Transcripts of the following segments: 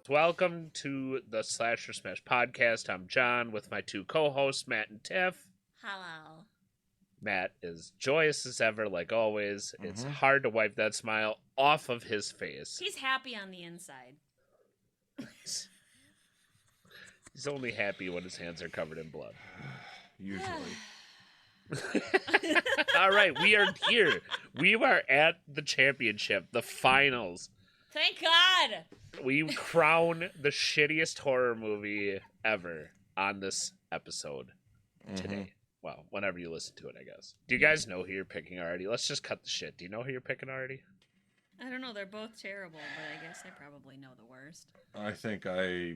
Welcome to the Slasher Smash podcast. I'm John with my two co-hosts, Matt and Tiff. Hello. Matt is joyous as ever, like always. It's hard to wipe that smile off of his face. He's happy on the inside. He's only happy when his hands are covered in blood. Usually. All right, we are here. We are at the championship, the finals. Thank God. We crown the shittiest horror movie ever on this episode today. Well, whenever you listen to it, I guess. Do you guys know who you're picking already? Let's just cut the shit. Do you know who you're picking already? I don't know. They're both terrible, but I guess I probably know the worst. I think I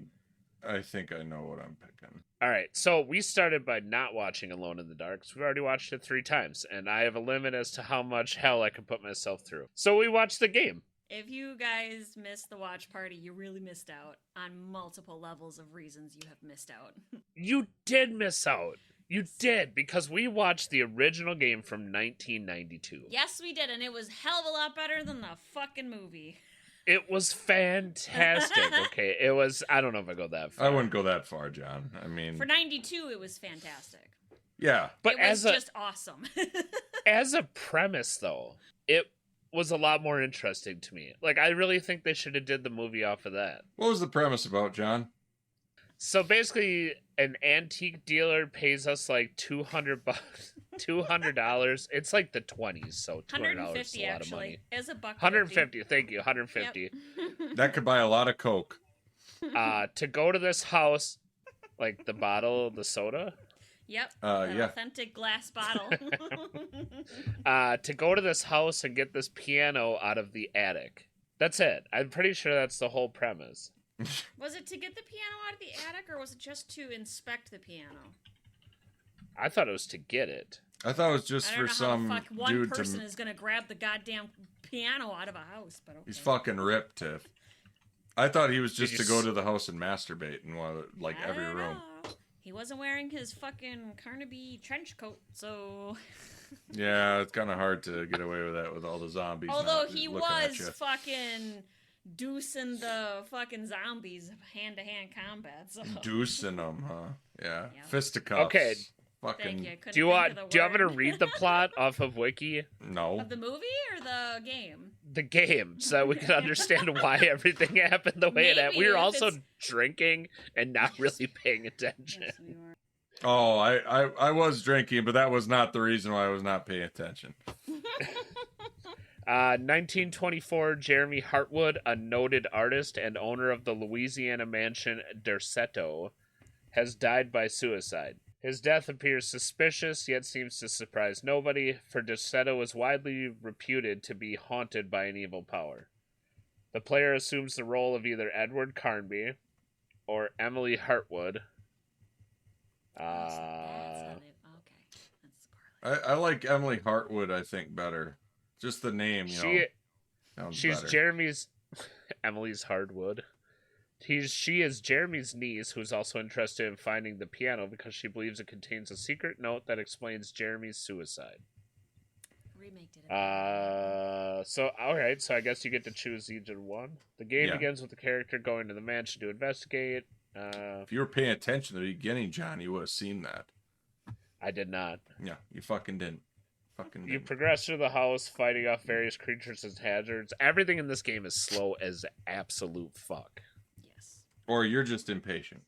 know what I'm picking. All right, so we started by not watching Alone in the Dark. So we've already watched it 3 times, and I have a limit as to how much hell I can put myself through. So we watched the game. If you guys missed the watch party, you really missed out on multiple levels of reasons you have missed out. You did miss out. You did, because we watched the original game from 1992. Yes, we did, and it was a hell of a lot better than the fucking movie. It was fantastic. Okay, it was. I don't know if I go that far. I wouldn't go that far, John. I mean, For 92, it was fantastic. yeah. But It was just awesome. as a premise, though, it was a lot more interesting to me. Like, I really think they should have did the movie off of that. What was the premise about, John? So basically, an antique dealer pays us like $200. It's like the 20s, so $200 is 150 a lot of actually. money. Is a buck. 150. Thank you. 150. Yep. That could buy a lot of Coke. To go to this house, like the bottle of the soda. Yep. Yeah. Authentic glass bottle. To go to this house and get this piano out of the attic. That's it. I'm pretty sure that's the whole premise. Was it to get the piano out of the attic, or was it just to inspect the piano? I thought it was to get it. I thought it was just I for don't know some how the fuck one dude person to. is gonna grab the goddamn piano out of a house, but okay. He's fucking ripped, Tiff. I thought he was just Did to you go to the house and masturbate in one of, like I every don't room. know. He wasn't wearing his fucking Carnaby trench coat, so. Yeah, it's kind of hard to get away with that with all the zombies. Although now he looking at was you. fucking deucing the fucking zombies hand-to-hand combat. So. Deucing them, huh? Yeah. Yeah. Fisticuffs. Okay. Fucking. Thank you. Couldn't Do you think want? of the Do you want me to word. read the plot off of Wiki? No. Of the movie or the game? The game, so that we can understand why everything happened the way it happened. We Maybe were if also it's- drinking and not really paying attention. Yes, we were. Oh, I was drinking, but that was not the reason why I was not paying attention. 1924, Jeremy Hartwood, a noted artist and owner of the Louisiana mansion Derceto, has died by suicide. His death appears suspicious, yet seems to surprise nobody, for Derceto is widely reputed to be haunted by an evil power. The player assumes the role of either Edward Carnby or Emily Hartwood. That's how they- okay. That's I like Emily Hartwood, I think, better. Just the name, sounds She's better. Jeremy's Emily's Hardwood. She is Jeremy's niece, who's also interested in finding the piano because she believes it contains a secret note that explains Jeremy's suicide. Remake did it. So alright, so I guess you get to choose each of one. The game Yeah. begins with the character going to the mansion to investigate. If you were paying attention at the beginning, John, you would have seen that. I did not. Yeah, you fucking didn't. You progress through the house, fighting off various creatures and hazards. Everything in this game is slow as absolute fuck. Yes. Or you're just impatient.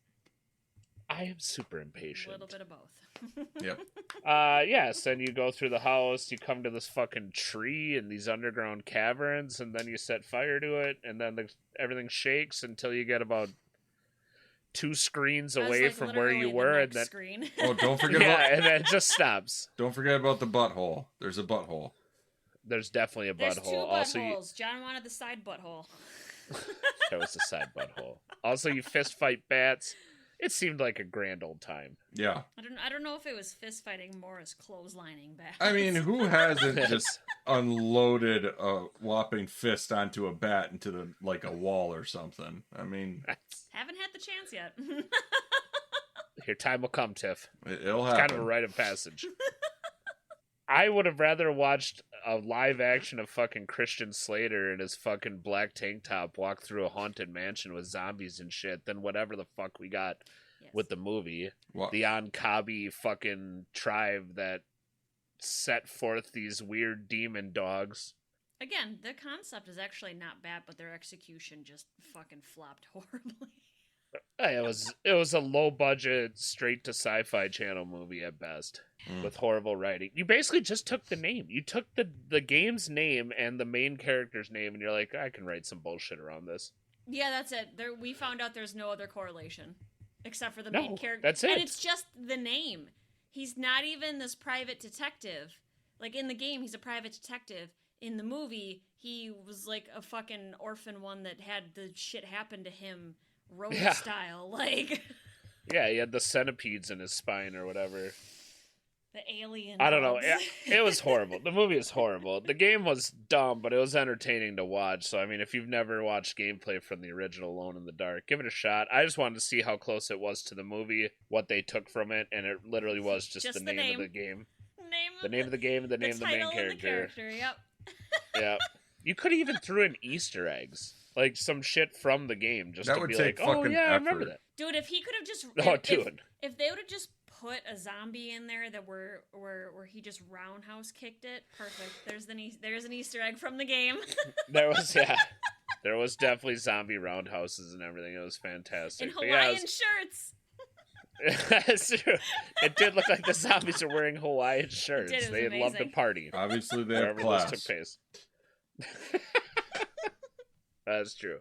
I am super A impatient. little bit of both. Yep. Yes, then you go through the house, you come to this fucking tree in these underground caverns, and then you set fire to it, and then everything shakes until you get about 2 screens I was, away like, from where you literally were, the and next then screen. Oh, don't forget yeah, about and then it just stops. don't forget about the butthole. There's a butthole. There's definitely a There's butthole. 2 Also, buttholes. John wanted the side butthole. there was a side butthole. Also, you fist fight bats. It seemed like a grand old time. Yeah. I don't know if it was fist fighting more as clotheslining back. I mean, who hasn't just unloaded a whopping fist onto a bat into a wall or something? I mean, haven't had the chance yet. Your time will come, Tiff. it'll It's happen. kind of a rite of passage. I would have rather watched a live action of fucking Christian Slater in his fucking black tank top walk through a haunted mansion with zombies and shit than whatever the fuck we got with the movie. What? The Ankabi fucking tribe that set forth these weird demon dogs. Again, the concept is actually not bad, but their execution just fucking flopped horribly. It was a low budget, straight to Sci-Fi Channel movie at best, with horrible writing. You basically just took the name. You took the game's name and the main character's name, and you're like, I can write some bullshit around this. Yeah, that's it. We found out there's no other correlation except for the main character. That's it. And it's just the name. He's not even this private detective. Like in the game, he's a private detective. In the movie, he was like a fucking orphan one that had the shit happen to him. Road style, like. Yeah, he had the centipedes in his spine or whatever. The alien. I don't know. It was horrible. The movie is horrible. The game was dumb, but it was entertaining to watch. So, I mean, if you've never watched gameplay from the original Alone in the Dark, give it a shot. I just wanted to see how close it was to the movie, what they took from it, and it literally was just the name of the game. The name of the game and the name of the main character. Yep. Yeah. You could have even threw in Easter eggs. Like some shit from the game, just that to would be take like, oh fucking yeah, I effort. remember that. Dude, if he could have just, if they would have just put a zombie in there that where he just roundhouse kicked it, perfect. There's an Easter egg from the game. There was definitely zombie roundhouses and everything. It was fantastic. In Hawaiian shirts. That's true. It did look like the zombies were wearing Hawaiian shirts. They loved the party. Obviously, they have class. This took place. That's true.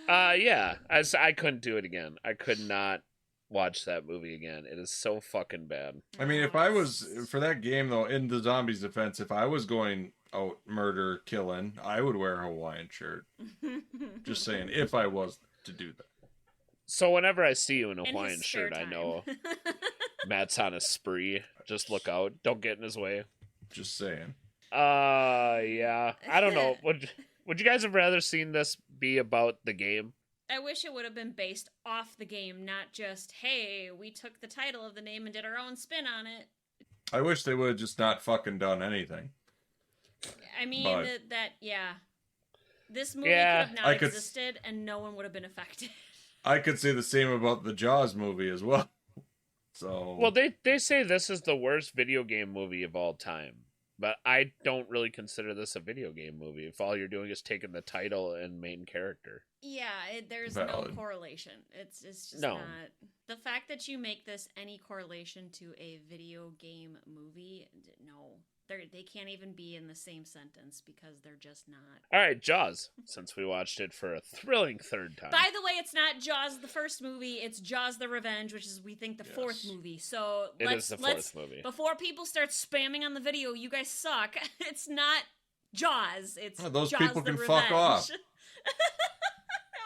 Yeah, I couldn't do it again. I could not watch that movie again. It is so fucking bad. I mean, if I was, for that game though, in the zombies' defense, if I was going out murder killing, I would wear a Hawaiian shirt. Just saying, if I was to do that. So whenever I see you in a Hawaiian shirt, I know Matt's on a spree. Just look out. Don't get in his way. Just saying. Yeah. I don't know. Would you guys have rather seen this be about the game? I wish it would have been based off the game, not just, hey, we took the title of the name and did our own spin on it. I wish they would have just not fucking done anything. I mean, this movie could have not existed and no one would have been affected. I could say the same about the Jaws movie as well. So. Well, they say this is the worst video game movie of all time. But I don't really consider this a video game movie if all you're doing is taking the title and main character. Yeah, there's no correlation. It's just not. The fact that you make this any correlation to a video game movie, no. They can't even be in the same sentence because they're just not. All right, Jaws, since we watched it for a thrilling third time. By the way, it's not Jaws the first movie, it's Jaws the Revenge, which is, we think, the fourth movie. So let's the fourth movie. Before people start spamming on the video, you guys suck. It's not Jaws, it's those Jaws people the can Revenge. fuck off.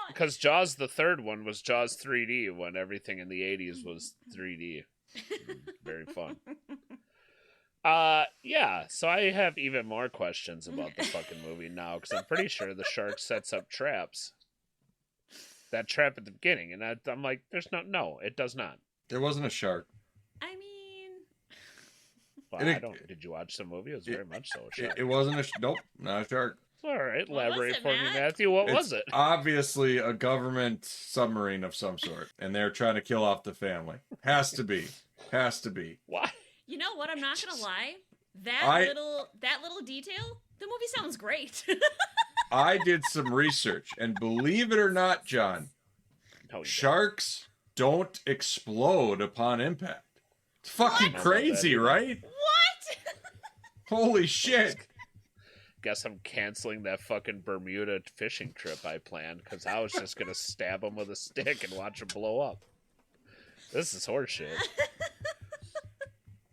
Because Jaws the third one was Jaws 3D when everything in the 80s was 3D. Very fun. Yeah, so I have even more questions about the fucking movie now, because I'm pretty sure the shark sets up traps. That trap at the beginning, and I'm like, no, it does not. There wasn't a shark. I mean... Well, did you watch the movie? It was very much so a shark. It wasn't nope, not a shark. All right, elaborate for me, Matthew. What was it? Obviously a government submarine of some sort, and they're trying to kill off the family. Has to be. Why? You know what? I'm not gonna lie. That little detail, the movie sounds great. I did some research, and believe it or not, John, sharks don't explode upon impact. It's fucking crazy, right? What? Holy shit! Guess I'm canceling that fucking Bermuda fishing trip I planned, because I was just gonna stab them with a stick and watch them blow up. This is horseshit.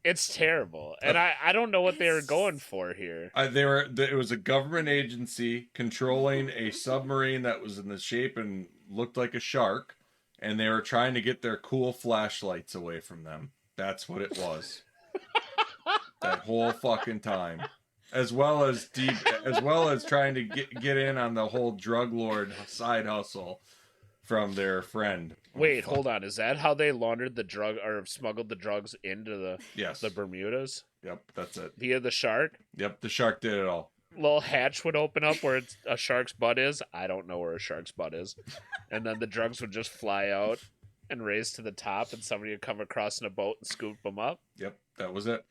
It's terrible, and I don't know what they were going for here. It was a government agency controlling a submarine that was in the shape and looked like a shark, and they were trying to get their cool flashlights away from them. That's what it was. That whole fucking time, as well as trying to get in on the whole drug lord side hustle from their friend. Wait, hold on. Is that how they laundered the drug or smuggled the drugs into Yes. the Bermudas? Yep, that's it. Via the shark? Yep, the shark did it all. Little hatch would open up where a shark's butt is. I don't know where a shark's butt is. And then the drugs would just fly out and raise to the top, and somebody would come across in a boat and scoop them up. Yep, that was it.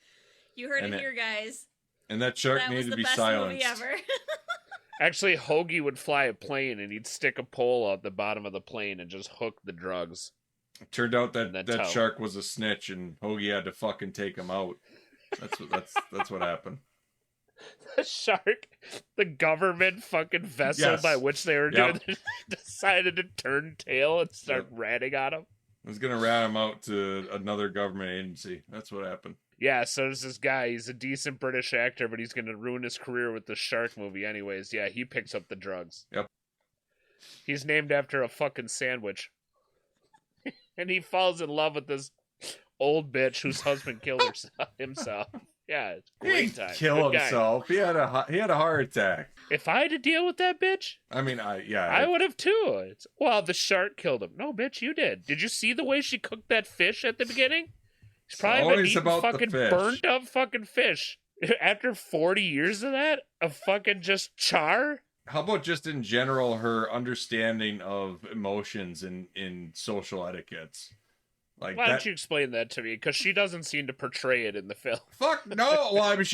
You heard it here, guys. And that shark That was needed the to be best silenced. movie ever. Actually, Hoagie would fly a plane, and he'd stick a pole out the bottom of the plane and just hook the drugs. It turned out that that that shark was a snitch, and Hoagie had to fucking take him out. That's what happened. The shark, the government fucking vessel Yes. by which they were doing this, decided to turn tail and start ratting on him. I was gonna rat him out to another government agency. That's what happened. Yeah, so there's this guy. He's a decent British actor, but he's going to ruin his career with the shark movie anyways. Yeah, he picks up the drugs. Yep. He's named after a fucking sandwich. And he falls in love with this old bitch whose husband killed himself. Yeah, it's a He great didn't time. kill Good guy. himself. He had a heart attack. If I had to deal with that bitch, I mean, I would have too. Well, the shark killed him. No, bitch, you did. Did you see the way she cooked that fish at the beginning? He's probably been always eating about the fucking fish. burnt up fucking fish. After 40 years of that, of fucking just char? How about just in general her understanding of emotions in social etiquettes? Like Why don't you explain that to me? Because she doesn't seem to portray it in the film. Fuck no. Well, I mean,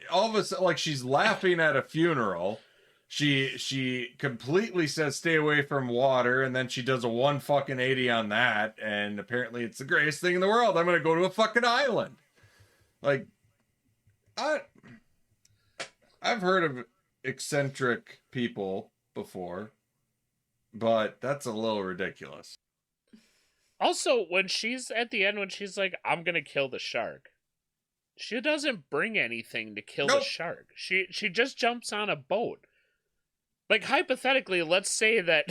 all of a sudden, like, she's laughing at a funeral. She completely says stay away from water, and then she does a 180 on that, and apparently it's the greatest thing in the world. I'm gonna go to a fucking island. Like, I've heard of eccentric people before, but that's a little ridiculous. Also, when she's at the end, when she's like, I'm gonna kill the shark, she doesn't bring anything to kill the shark. She just jumps on a boat. Like, hypothetically, let's say that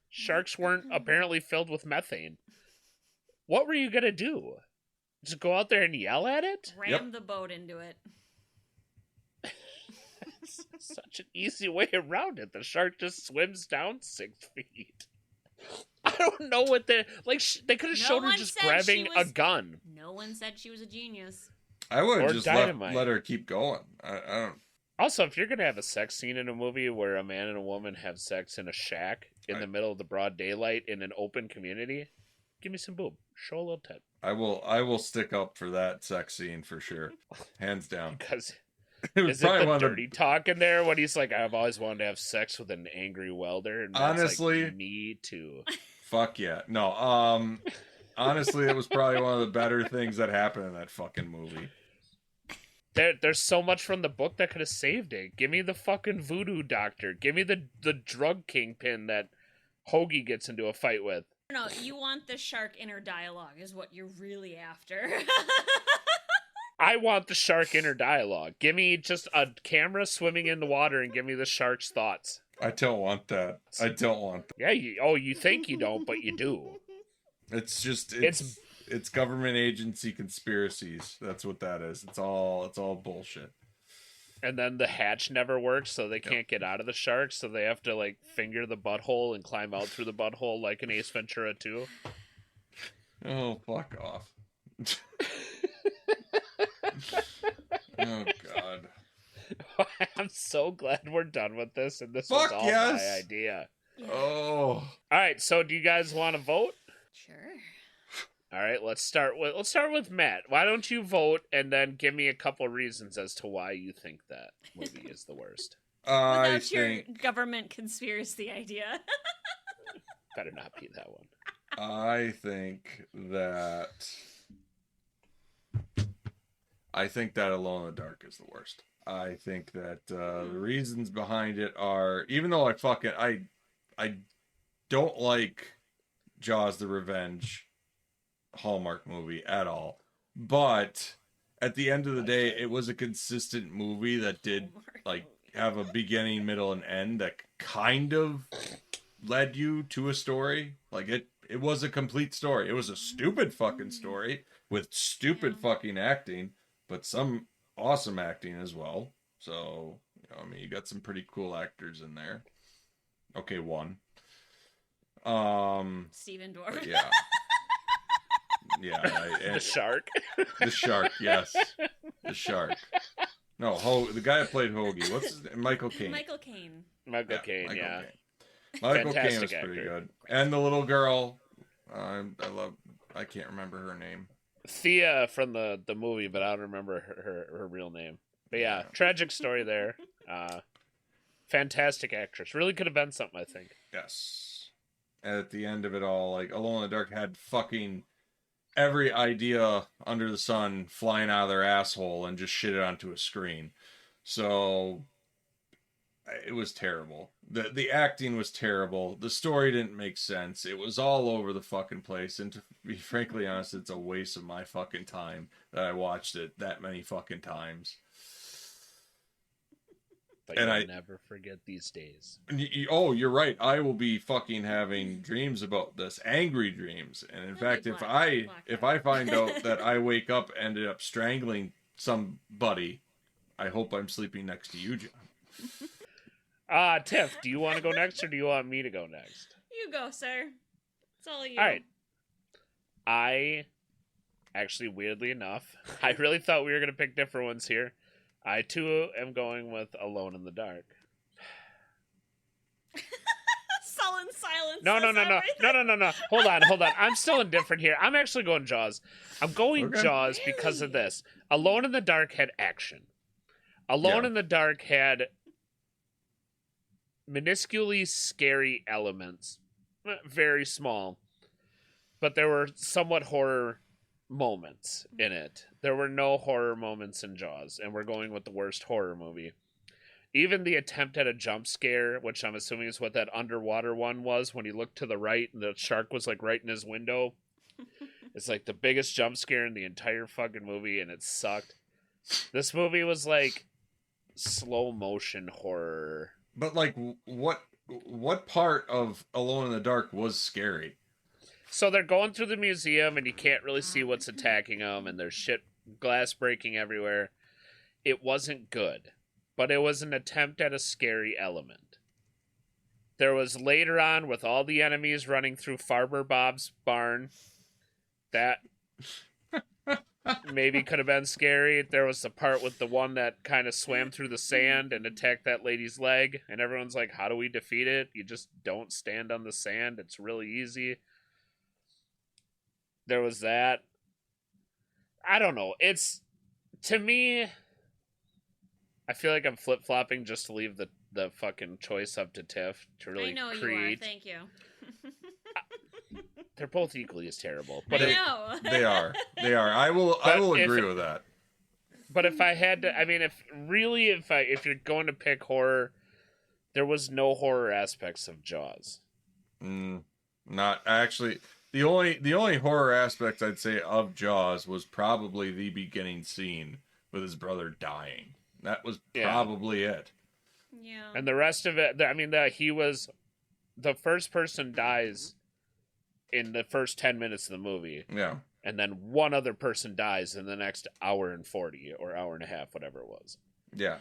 sharks weren't apparently filled with methane. What were you gonna do? Just go out there and yell at it? Ram the boat into it. Such an easy way around it. The shark just swims down 6 feet. I don't know what they they could have showed her just grabbing a gun. No one said she was a genius. I would have just dynamite. let her keep going. I don't. Also, if you're gonna have a sex scene in a movie where a man and a woman have sex in a shack in the middle of the broad daylight in an open community, give me some boob. Show a little tit. I will stick up for that sex scene for sure, hands down. Because It was is it probably the one of the- dirty talk in there when he's like, I've always wanted to have sex with an angry welder? And Matt's Honestly, like, me too. Fuck yeah. No, honestly, it was probably one of the better things that happened in that fucking movie. There's so much from the book that could have saved it. Give me the fucking voodoo doctor. Give me the drug kingpin that Hoagie gets into a fight with. No, you want the shark inner dialogue is what you're really after. I want the shark inner dialogue. Give me just a camera swimming in the water and give me the shark's thoughts. I don't want that. I don't want that. Yeah, you think you don't, but you do. It's just it's government agency conspiracies. That's what that is. It's all bullshit. And then the hatch never works, so they can't get out of the shark, so they have to like finger the butthole and climb out through the butthole like in Ace Ventura 2. Oh, fuck off. Oh god. I'm so glad we're done with this, and this Fuck was all yes. my idea. Oh. All right, so do you guys want to vote? Sure. All right, let's start with Matt. Why don't you vote and then give me a couple reasons as to why you think that movie is the worst? I Without your think government conspiracy idea. Better not be that one. I think that Alone in the Dark is the worst. I think that the reasons behind it are, even though I don't like Jaws the Revenge Hallmark movie at all, but at the end of the day, it was a consistent movie that did like have a beginning, middle, and end that kind of led you to a story. Like it was a complete story. It was a stupid fucking story with stupid fucking acting, but some awesome acting as well. So, I mean, you got some pretty cool actors in there. Okay, one. Steven Dorff. Yeah. Yeah. The shark. The shark, yes. The shark. No, the guy that played Hoagie. What's his name? Michael Caine. Michael Caine. Michael Caine, yeah. Michael Caine Fantastic was pretty actor. good. And the little girl, I can't remember her name. Thea from the movie, but I don't remember her real name. But yeah, tragic story there. Fantastic actress. Really could have been something, I think. Yes. And at the end of it all, like, Alone in the Dark had fucking every idea under the sun flying out of their asshole and just shit it onto a screen. So it was terrible. The acting was terrible. The story didn't make sense. It was all over the fucking place. And to be frankly honest, it's a waste of my fucking time that I watched it that many fucking times. But you'll never forget these days. You're right. I will be fucking having dreams about this, angry dreams. And in fact, if I find out that I wake up and ended up strangling somebody, I hope I'm sleeping next to you, John. Tiff, do you want to go next or do you want me to go next? You go, sir. It's all you. All right. I actually, weirdly enough, I really thought we were going to pick different ones here. I, too, am going with Alone in the Dark. Sullen silence. No. Hold on. I'm still indifferent here. I'm actually going Jaws. I'm going Jaws because of this. Alone in the Dark had action. Alone in the Dark had minusculely scary elements. Very small. But there were somewhat horror moments in it. There were no horror moments in Jaws, and we're going with the worst horror movie. Even the attempt at a jump scare, which I'm assuming is what that underwater one was, when he looked to the right and the shark was like right in his window. It's like the biggest jump scare in the entire fucking movie, and it sucked. This movie was like slow motion horror. But like, what part of Alone in the Dark was scary? So they're going through the museum and you can't really see what's attacking them, and there's shit, glass breaking everywhere. It wasn't good, but it was an attempt at a scary element. There was later on with all the enemies running through Farmer Bob's barn. That maybe could have been scary. There was the part with the one that kind of swam through the sand and attacked that lady's leg, and everyone's like, how do we defeat it? You just don't stand on the sand. It's really easy. There was that. I don't know. It's, to me, I feel like I'm flip-flopping just to leave the fucking choice up to Tiff to really create. I know you are. Thank you. They're both equally as terrible. But I know. They are. I will agree with that. But if I had to, I mean, if you're going to pick horror, there was no horror aspects of Jaws. Not actually. The only horror aspect I'd say of Jaws was probably the beginning scene with his brother dying. That was probably it. Yeah. And the rest of it, I mean, he was the first person dies in the first 10 minutes of the movie. Yeah. And then one other person dies in the next hour and 40 or hour and a half, whatever it was. Yeah.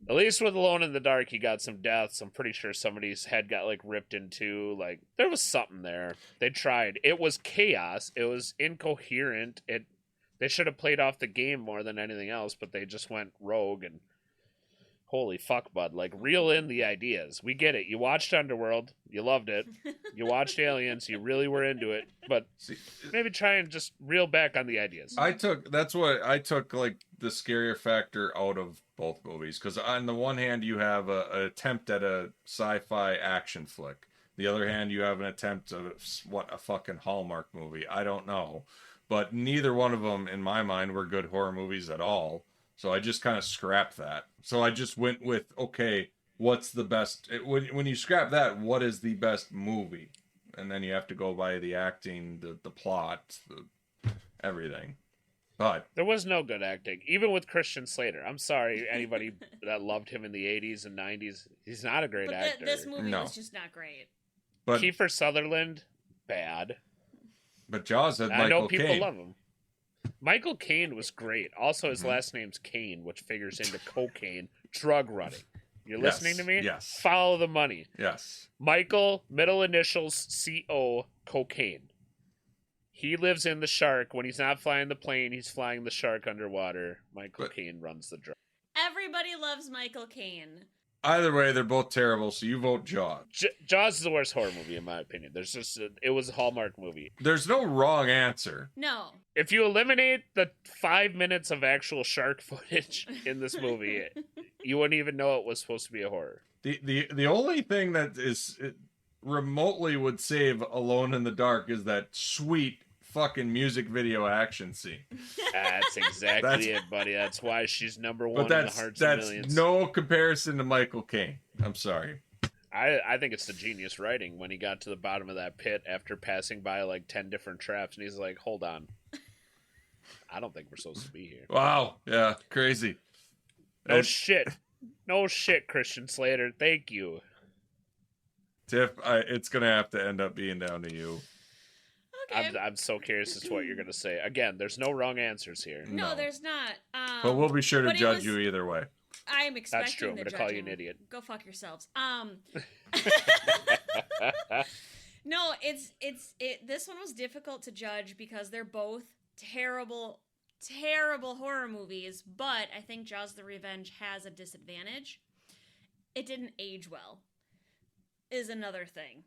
At least with Alone in the Dark, you got some deaths. I'm pretty sure somebody's head got, like, ripped in two. Like, there was something there. They tried. It was chaos. It was incoherent. They should have played off the game more than anything else, but they just went rogue and holy fuck, bud. Like, reel in the ideas. We get it. You watched Underworld. You loved it. You watched Aliens. You really were into it. But maybe try and just reel back on the ideas. That's what I took, like, the scarier factor out of both movies. Because on the one hand, you have an attempt at a sci-fi action flick. The other hand, you have an attempt at a fucking Hallmark movie. I don't know. But neither one of them, in my mind, were good horror movies at all. So I just kind of scrapped that. So I just went with, okay, what's the best? When you scrap that, what is the best movie? And then you have to go by the acting, the plot, everything. But there was no good acting, even with Christian Slater. I'm sorry, anybody that loved him in the 80s and 90s. He's not a great actor. This movie was just not great. But Kiefer Sutherland, bad. But Jaws had Michael Caine. I know people love him. Michael Caine was great. Also, his last name's Caine, which figures into cocaine, drug running. You're listening to me? Yes. Follow the money. Yes. Michael, middle initials CO, cocaine. He lives in the shark. When he's not flying the plane, he's flying the shark underwater. Michael Caine runs the drug. Everybody loves Michael Caine. Either way, they're both terrible, so you vote Jaws. Jaws is the worst horror movie, in my opinion. It was a Hallmark movie. There's no wrong answer. No. If you eliminate the 5 minutes of actual shark footage in this movie, you wouldn't even know it was supposed to be a horror. The only thing that is remotely would save Alone in the Dark is that sweet fucking music video action scene. That's exactly it, buddy. That's why she's number one in the hearts of millions. That's no comparison to Michael Caine. I'm sorry. I think it's the genius writing when he got to the bottom of that pit after passing by like 10 different traps, and he's like, hold on. I don't think we're supposed to be here. Wow. Yeah, crazy. No shit, Christian Slater. Thank you. Tiff, it's going to have to end up being down to you. Okay. I'm so curious as to what you're going to say. Again, there's no wrong answers here. No, there's not. But we'll be sure to judge you either way. I am expecting That's true. I'm the going to call you judging. an idiot. Go fuck yourselves. No, this one was difficult to judge because they're both terrible horror movies, but I think Jaws the Revenge has a disadvantage. It didn't age well, is another thing.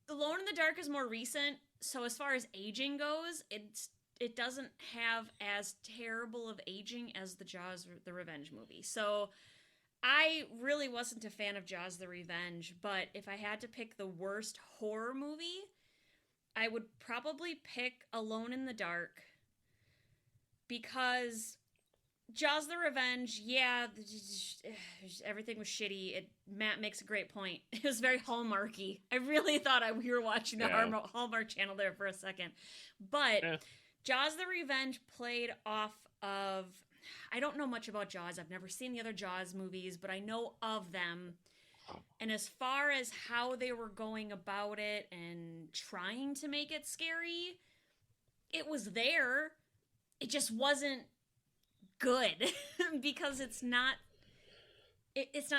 Alone in the Dark is more recent, so as far as aging goes, it doesn't have as terrible of aging as the Jaws the Revenge movie. So I really wasn't a fan of Jaws the Revenge, but if I had to pick the worst horror movie, I would probably pick Alone in the Dark, because Jaws the Revenge, yeah, everything was shitty. Matt makes a great point. It was very Hallmarky. I really thought we were watching the Hallmark channel there for a second. But Jaws the Revenge played off of... I don't know much about Jaws. I've never seen the other Jaws movies, but I know of them. And as far as how they were going about it and trying to make it scary, it was there. It just wasn't good because it's not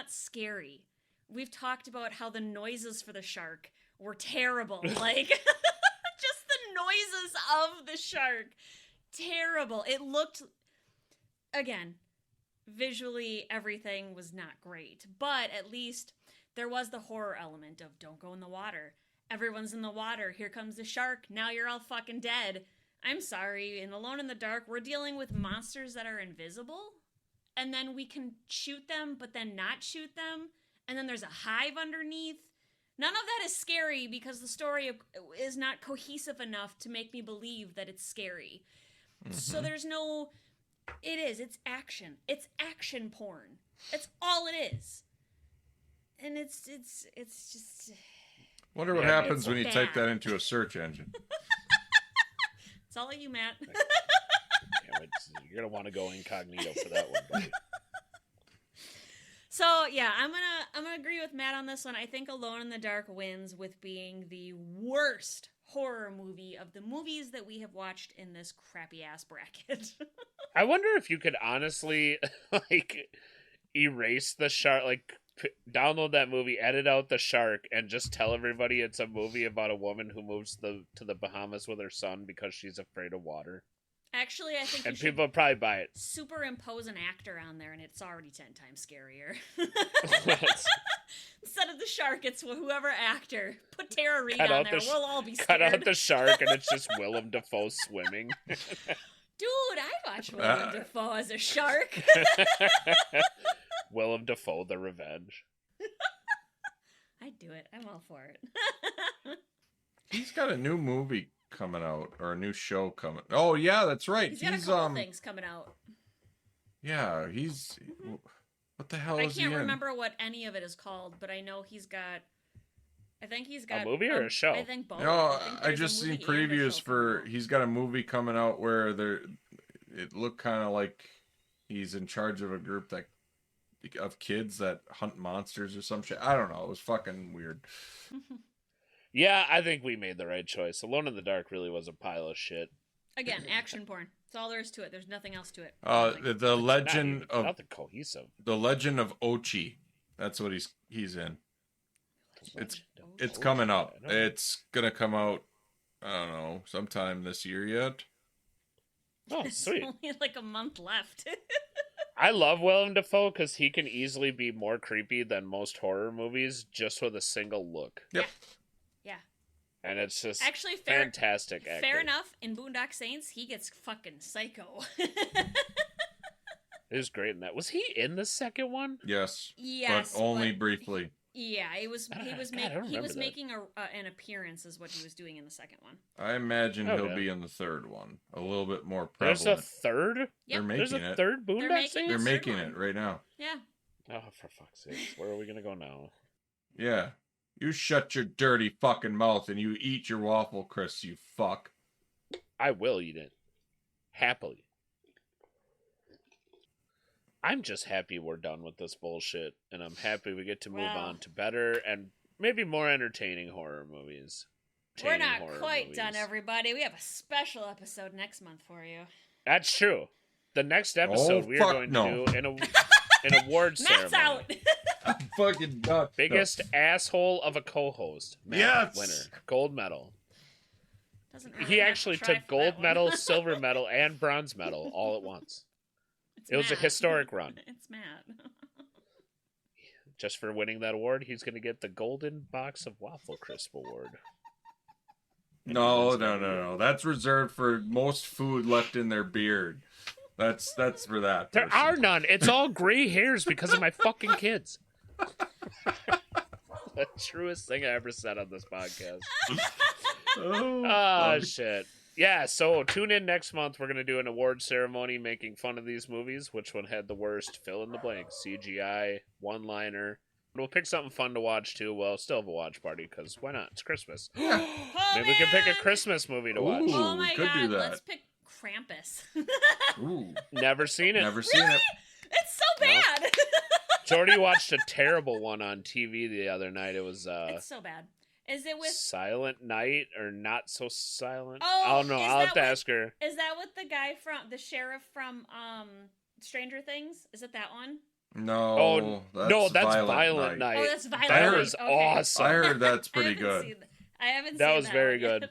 scary. We've talked about how the noises for the shark were terrible. Like, just the noises of the shark. Terrible. It looked, again, visually everything was not great, but at least there was the horror element of don't go in the water. Everyone's in the water. Here comes the shark. Now you're all fucking dead. I'm sorry, in Alone in the Dark, we're dealing with monsters that are invisible, and then we can shoot them, but then not shoot them, and then there's a hive underneath. None of that is scary because the story is not cohesive enough to make me believe that it's scary. Mm-hmm. So there's no... It's action. It's action porn. That's all it is. And it's just... Wonder what happens when you type that into a search engine. It's all of you, Matt. You're gonna want to go incognito for that one. Buddy. So yeah, I'm gonna agree with Matt on this one. I think Alone in the Dark wins with being the worst horror movie of the movies that we have watched in this crappy ass bracket. I wonder if you could honestly erase the shark, download that movie, edit out the shark, and just tell everybody it's a movie about a woman who moves to the Bahamas with her son because she's afraid of water. Actually, I think people would probably buy it. Superimpose an actor on there, and it's already 10 times scarier. Instead of the shark, it's whoever actor. Put Tara Reid on there. We'll all be scared. Cut out the shark, and it's just Willem Dafoe swimming. Dude, I'd watch Willem Dafoe as a shark. Willem Dafoe, The Revenge. I'd do it. I'm all for it. He's got a new movie coming out, or a new show coming. Oh yeah, that's right. He's got a couple things coming out. Yeah, he's. What the hell is he in? I can't remember what any of it is called, but I know he's got. I think he's got a movie or a show. I think both. No, I just seen previews for. He's got a movie coming out where it looked kind of like he's in charge of a group of kids that hunt monsters or some shit. I don't know. It was fucking weird. Yeah, I think we made the right choice. Alone in the Dark really was a pile of shit. Again, action porn. That's all there is to it. There's nothing else to it. The legend of nothing cohesive. The Legend of Ochi That's what he's in. It's Oh, coming up. I know. It's gonna come out. I don't know, sometime this year yet. Oh, There's sweet. only like a month left. I love Willem Dafoe because he can easily be more creepy than most horror movies just with a single look. Yep. Yeah. And it's just Actually, fantastic acting. fair enough. In Boondock Saints, he gets fucking psycho. It was great in that. Was he in the second one? Yes. Yes, But only but- briefly. Yeah, he was I don't making remember that. an appearance is what he was doing in the second one. I imagine Okay. he'll be in the third one. A little bit more There's prevalent. a third? Yep. They're There's making a it. third They're Boondock making Saints? They're third making one. it right now. Yeah. Oh, for fuck's sake. Where are we going to go now? Yeah. You shut your dirty fucking mouth and you eat your waffle crisps, you fuck. I will eat it. Happily. I'm just happy we're done with this bullshit, and I'm happy we get to move Wow. on to better and maybe more entertaining horror movies. We're Entertaining not horror quite movies. done, everybody. We have a special episode next month for you. That's true. The next episode we are fuck going no. to do an award ceremony. Matt's out. I'm fucking done. Biggest asshole of a co-host. Matt, Yes! winner. Gold medal. Doesn't really He have to actually try took for gold that one. medal, silver medal, and bronze medal all at once. It's It was a Matt. historic run. It's Matt. Just for winning that award, he's going to get the Golden Box of Waffle Crisp Award. No. That's reserved for most food left in their beard. That's for that. There person. are none. It's all gray hairs because of my fucking kids. The truest thing I ever said on this podcast. Oh, Ah, fuck. shit. Yeah, so tune in next month. We're going to do an award ceremony making fun of these movies. Which one had the worst fill in the blank? CGI, one-liner. We'll pick something fun to watch, too. Well, still have a watch party, because why not? It's Christmas. Oh, Maybe we can pick a man. Christmas movie to watch. Ooh. Oh we my could do god, that. let's pick Krampus. Ooh, Never seen it. never seen it. It's so bad. Jordy watched a terrible one on TV the other night. It was It's so bad. Is it with Silent Night or Not So Silent? Oh, I don't know. is I'll have that to with- ask her. Is that with the guy from the sheriff from Stranger Things? Is it that one? No, Oh, no, that's Violent Night. Oh, that's Violent That Night. was Okay. awesome. I heard that's I pretty haven't good. seen I haven't That seen was that very one yet. good.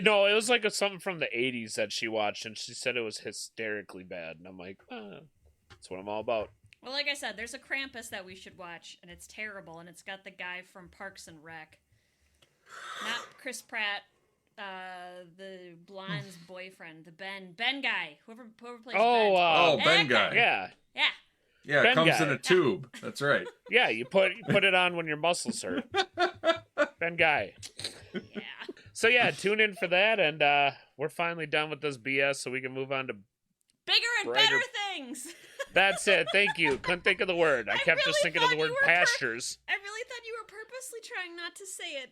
No, it was like something from the 80s that she watched, and she said it was hysterically bad. And I'm like, that's what I'm all about. Well, like I said, there's a Krampus that we should watch, and it's terrible, and it's got the guy from Parks and Rec. Not Chris Pratt, the blonde's boyfriend, the Ben guy, whoever plays Ben. Oh, That Ben guy. Yeah. Yeah. Yeah, Ben it comes guy. in a tube. That's right. Yeah, you put it on when your muscles hurt. Ben Guy. Yeah. So yeah, tune in for that, and we're finally done with this BS, so we can move on to. Bigger and Brighter- better things. That's it. Thank you. Couldn't think of the word. I kept just really thinking of the thought word you were pastures. I really thought you were purposely trying not to say it.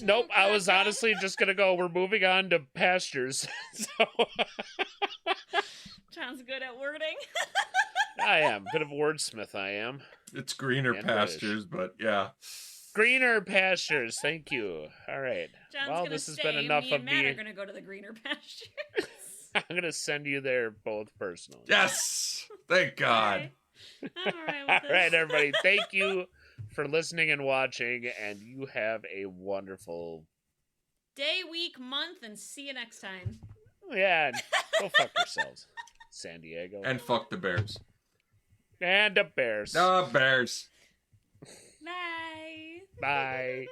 Nope, I was God. honestly just gonna go. We're moving on to pastures. So John's good at wording. I am a bit of a wordsmith. I am. It's greener And pastures, but yeah. Greener pastures. Thank you. All right. John's Well, gonna this has stay. been enough me of and Matt me. are gonna go to the greener pastures. I'm gonna send you there both personally. Yes! Thank God. Okay. I'm all right with All this. right, everybody. Thank you for listening and watching, and you have a wonderful. Day, week, month, and see you next time. Yeah, go fuck yourselves, San Diego. And fuck the Bears. And the Bears. The Bears. Bye. Bye.